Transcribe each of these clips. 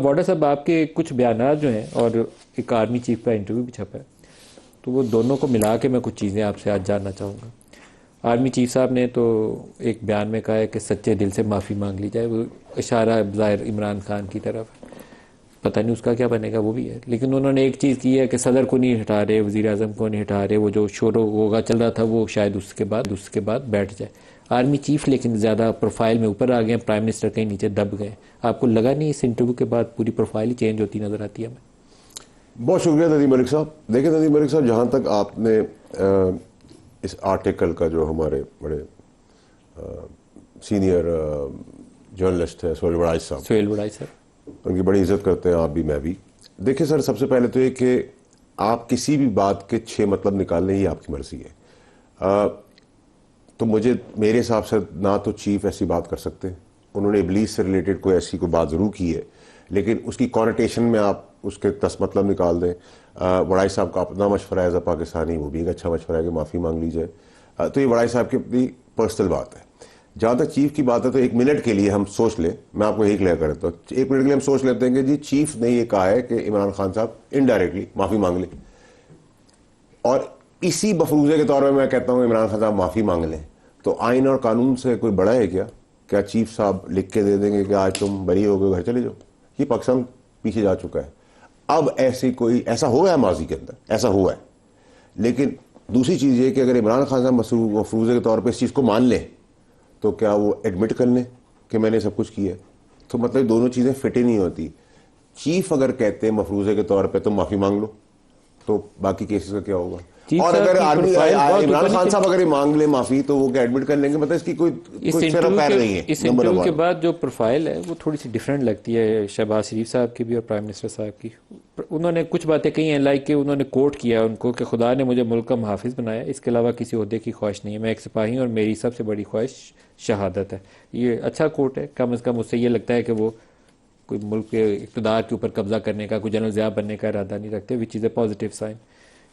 واڈا صاحب آپ کے کچھ بیانات جو ہیں اور ایک آرمی چیف کا انٹرویو بھی چھپا ہے، تو وہ دونوں کو ملا کے میں کچھ چیزیں آپ سے آج جاننا چاہوں گا۔ آرمی چیف صاحب نے تو ایک بیان میں کہا ہے کہ سچے دل سے معافی مانگ لی جائے، وہ اشارہ ظاہر عمران خان کی طرف، پتہ نہیں اس کا کیا بنے گا وہ بھی ہے، لیکن انہوں نے ایک چیز کی ہے کہ صدر کو نہیں ہٹا رہے، وزیر اعظم کو نہیں ہٹا رہے، وہ جو شور و غوغا چل رہا تھا وہ شاید اس کے بعد بیٹھ جائے۔ آرمی چیف لیکن زیادہ پروفائل میں اوپر آ گئے ہیں، پرائم منسٹر کہیں نیچے دب گئے۔ آپ کو لگا نہیں اس انٹرویو کے بعد پوری پروفائل ہی چینج ہوتی نظر آتی ہے ہمیں؟ بہت شکریہ ندیم ملک صاحب۔ دیکھیں ندیم ملک صاحب، جہاں تک آپ نے اس آرٹیکل کا جو ہمارے بڑے سینئر جرنلسٹ ہے سہیل وڑائی صاحب، ان کی بڑی عزت کرتے ہیں آپ بھی میں بھی۔ دیکھیں سر، سب سے پہلے تو یہ کہ آپ کسی بھی بات کے 6 مطلب نکالنے ہی آپ کی مرضی ہے، تو میرے حساب سے نہ تو چیف ایسی بات کر سکتے ہیں، انہوں نے ابلیس سے ریلیٹڈ کوئی ایسی کوئی بات ضرور کی ہے، لیکن اس کی کونوٹیشن میں آپ اس کے 10 مطلب نکال دیں۔ وڑائی صاحب کا اپنا مشورہ ایز اے پاکستانی، وہ بھی ایک اچھا مشورہ ہے کہ معافی مانگ لی جائے، تو یہ وڑائی صاحب کی اپنی پرسنل بات ہے۔ جہاں تک چیف کی بات ہے تو 1 منٹ کے لیے ہم سوچ لیں، میں آپ کو یہی کلیئر کر دیتا ہوں، 1 منٹ کے لیے ہم سوچ لیتے ہیں کہ جی چیف نے یہ کہا ہے کہ عمران خان صاحب انڈائریکٹلی معافی مانگ لیں، اور اسی مفروضے کے طور پہ میں کہتا ہوں عمران خان صاحب معافی مانگ لیں، تو آئین اور قانون سے کوئی بڑا ہے کیا چیف صاحب لکھ کے دے دیں گے کہ آج تم بری ہو گئے، گھر چلے جاؤ؟ یہ پاکستان پیچھے جا چکا ہے۔ اب ایسا ہوا ہے ماضی کے اندر، ایسا ہوا ہے، لیکن دوسری چیز یہ کہ اگر عمران خان صاحب مفروضے کے طور پہ اس چیز کو مان لیں تو کیا وہ ایڈمٹ کر لیں کہ میں نے سب کچھ کیا ہے؟ تو مطلب دونوں چیزیں فٹ ہی نہیں ہوتی۔ چیف اگر کہتے ہیں مفروضے کے طور پہ تم معافی مانگ لو، تو باقی کیسز کا کیا ہوگا؟ اور اگر عمران خان صاحب اگر مانگ لیں معافی تو وہ کیا ایڈمٹ کر لیں گے؟ مطلب اس کی کوئی سر پیر نہیں ہے۔ اس انٹرویو کے بعد جو پروفائل ہے وہ تھوڑی سی ڈیفرنٹ لگتی ہے شہباز شریف صاحب کی بھی اور پرائم منسٹر صاحب کی۔ انہوں نے کچھ باتیں کہی ہیں، لائک کہ انہوں نے کوٹ کیا ان کو کہ خدا نے مجھے ملک کا محافظ بنایا، اس کے علاوہ کسی عہدے کی خواہش نہیں ہے، میں ایک سپاہی ہوں اور میری سب سے بڑی خواہش شہادت ہے۔ یہ اچھا کوٹ ہے، کم از کم اس سے یہ لگتا ہے کہ وہ کوئی ملک کے اقتدار کے اوپر قبضہ کرنے کا، کوئی جنرل ضیاء بننے کا ارادہ نہیں رکھتے، وچ از اے پازیٹیو سائن۔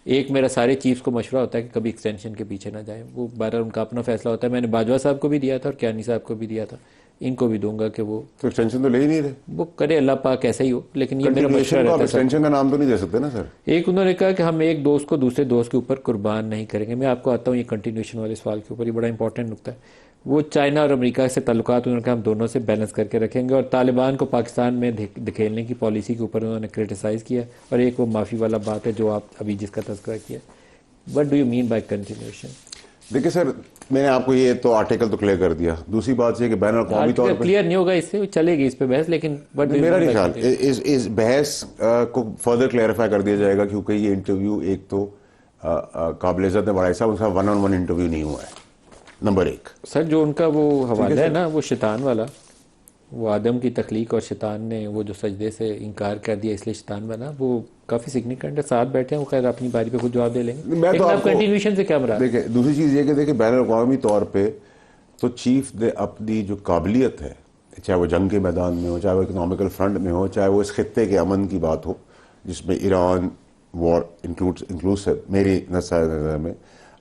ایک میرا سارے چیفز کو مشورہ ہوتا ہے کہ کبھی ایکسٹینشن کے پیچھے نہ جائیں، وہ بہرحال ان کا اپنا فیصلہ ہوتا ہے۔ میں نے باجوہ صاحب کو بھی دیا تھا اور کیانی صاحب کو بھی دیا تھا، ان کو بھی دوں گا کہ وہ تو ایکسٹینشن تو لے ہی نہیں رہے، وہ کرے، اللہ پاک ایسا ہی ہو، لیکن یہ میرا مشورہ رہتا ہے۔ ایکسٹینشن کا نام تو نہیں دے سکتے نا سر۔ ایک انہوں نے کہا کہ ہم ایک دوست کو دوسرے دوست کے اوپر قربان نہیں کریں گے۔ میں آپ کو آتا ہوں یہ کنٹینیوشن والے سوال کے اوپر، یہ بڑا امپورٹنٹ نکتہ ہے۔ وہ چائنا اور امریکہ سے تعلقات انہوں نے کہا ہم دونوں سے بیلنس کر کے رکھیں گے، اور طالبان کو پاکستان میں دھکیلنے کی پالیسی کے اوپر انہوں نے کرٹیسائز کیا، اور ایک وہ معافی والا بات ہے جو آپ ابھی جس کا تذکرہ کیا۔ What do you mean by continuation؟ دیکھیں سر، میں نے آپ کو یہ تو آرٹیکل تو کلیئر کر دیا۔ دوسری بات یہ کہ بین الاقوامی طور پہ کلیئر نہیں ہوگا، اس سے چلے گی اس پہ بحث، لیکن میرا نہیں خیال اس بحث کو فردر کلیئرفائی کر دیا جائے گا، کیونکہ یہ انٹرویو ایک تو قابل عزت ہے وڑائی صاحب، ان کا 1-on-1 انٹرویو نہیں ہوا ہے، نمبر 1۔ سر جو ان کا وہ حوالہ ہے نا، وہ شیطان والا، وہ آدم کی تخلیق اور شیطان نے وہ جو سجدے سے انکار کر دیا اس لیے شیطان بنا، وہ کافی سگنیفیکنٹ ہے۔ ساتھ بیٹھے ہیں، وہ خیر اپنی باری پہ خود جواب دے لیں گے، لیکن آپ کنٹینیوشن سے کیا مراد؟ دیکھیں دوسری چیز یہ کہ دیکھیں بین الاقوامی طور پہ تو چیف نے اپنی جو قابلیت ہے، چاہے وہ جنگ کے میدان میں ہو، چاہے وہ اکنامیکل فرنٹ میں ہو، چاہے وہ اس خطے کے امن کی بات ہو جس میں ایران وار انکلوسو، میری نظر میں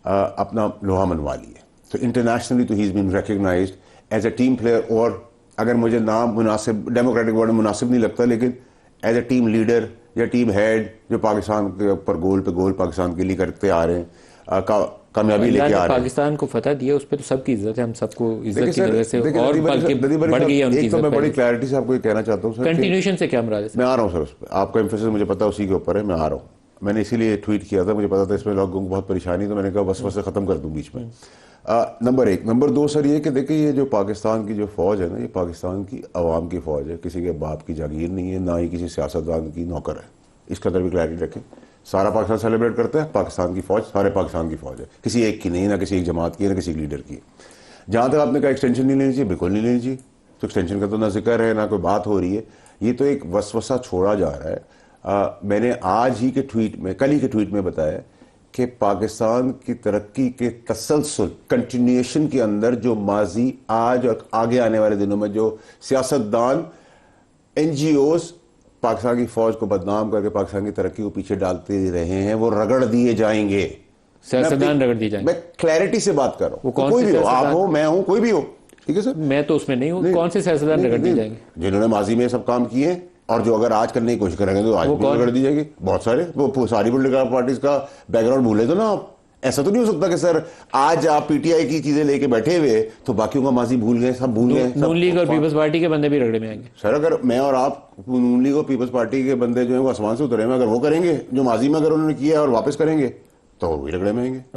اپنا لوہا منوا لی ہے۔ تو انٹرنیشنلی تو he is been recognized as a team player, اور اگر مجھے نام مناسب ڈیموکریٹک ورڈ مناسب نہیں لگتا، لیکن ایز اے ٹیم لیڈر یا ٹیم ہیڈ جو پاکستان کے اوپر گول پہ گول پاکستان کے لیے کرتے آ رہے ہیں، کامیابی لے کے آ رہے ہیں۔ پاکستان کو فتح دیا، اس پہ تو سب کی عزت ہے، ہم سب کو عزت کی نظر سے اور بلکہ بڑھ گئی ہے ان کی ایک تو میں بڑی عزت۔ کلیئرٹی سے آپ کو یہ کہنا چاہتا ہوں سر، کنٹینیوشن سے کیا مراد ہے؟ میں آ رہا ہوں سر اس پہ، آپ کا ایمفیسس مجھے پتا اسی کے اوپر ہے، میں آ رہا ہوں۔ میں نے اسی لیے ٹویٹ کیا تھا، مجھے پتا تھا اس میں لوگوں کو بہت پریشانی، تو میں نے کہا بس سے ختم کر دوں بیچ میں۔ نمبر 1۔ نمبر 2 سر یہ کہ دیکھیں یہ جو پاکستان کی جو فوج ہے نا، یہ پاکستان کی عوام کی فوج ہے، کسی کے باپ کی جاگیر نہیں ہے، نہ ہی کسی سیاستدان کی نوکر ہے، اس کا اندر بھی کلیئرٹی رکھیں۔ سارا پاکستان سیلیبریٹ کرتا ہے، پاکستان کی فوج سارے پاکستان کی فوج ہے، کسی ایک کی نہیں، نہ کسی ایک جماعت کی ہے، نہ کسی ایک لیڈر کی۔ جہاں تک آپ نے کہا ایکسٹینشن نہیں لینی چاہیے، بالکل نہیں لینی چاہیے، تو ایکسٹینشن کا تو نہ ذکر ہے نہ کوئی بات ہو رہی ہے، یہ تو ایک وسوسہ چھوڑا جا رہا ہے۔ میں نے آج ہی کے ٹویٹ میں، کل ہی کے ٹویٹ میں بتایا کہ پاکستان کی ترقی کے تسلسل کنٹینیوشن کے اندر جو ماضی، آج اور آگے آنے والے دنوں میں جو سیاستدان، NGOs پاکستان کی فوج کو بدنام کر کے پاکستان کی ترقی کو پیچھے ڈالتے رہے ہیں، وہ رگڑ دیے جائیں گے۔ سیاستدان رگڑ دیے جائیں گے، میں کلیئرٹی سے بات کر رہا ہوں، کوئی بھی ہو، آپ ہو، میں ہوں، کوئی بھی ہو، ٹھیک ہے سر؟ میں تو اس میں نہیں ہوں۔ کون سے سیاستدان رگڑ دیے جائیں گے؟ جنہوں نے ماضی میں سب کام کیے ہیں، اور جو اگر آج کرنے کی کوشش کریں گے تو آج بھی کر دی جائے گی. بہت سارے وہ ساری پولیٹیکل پارٹیز کا بیک گراؤنڈ بھولے تو نا آپ. ایسا تو نہیں ہو سکتا کہ سر آج آپ پی ٹی آئی کی چیزیں لے کے بیٹھے ہوئے تو باقیوں کا ماضی بھول گئے, سب بھول گئے. نون لیگ اور پیپلز پارٹی کے بندے بھی رگڑے میں آئیں گے سر. اگر میں اور آپ نون لیگ اور پیپلز پارٹی کے بندے جو ہیں وہ آسمان سے اترے ہیں, اگر وہ کریں گے جو ماضی میں اگر انہوں نے کیا ہے اور واپس کریں گے تو وہی رگڑے میں آئیں گے.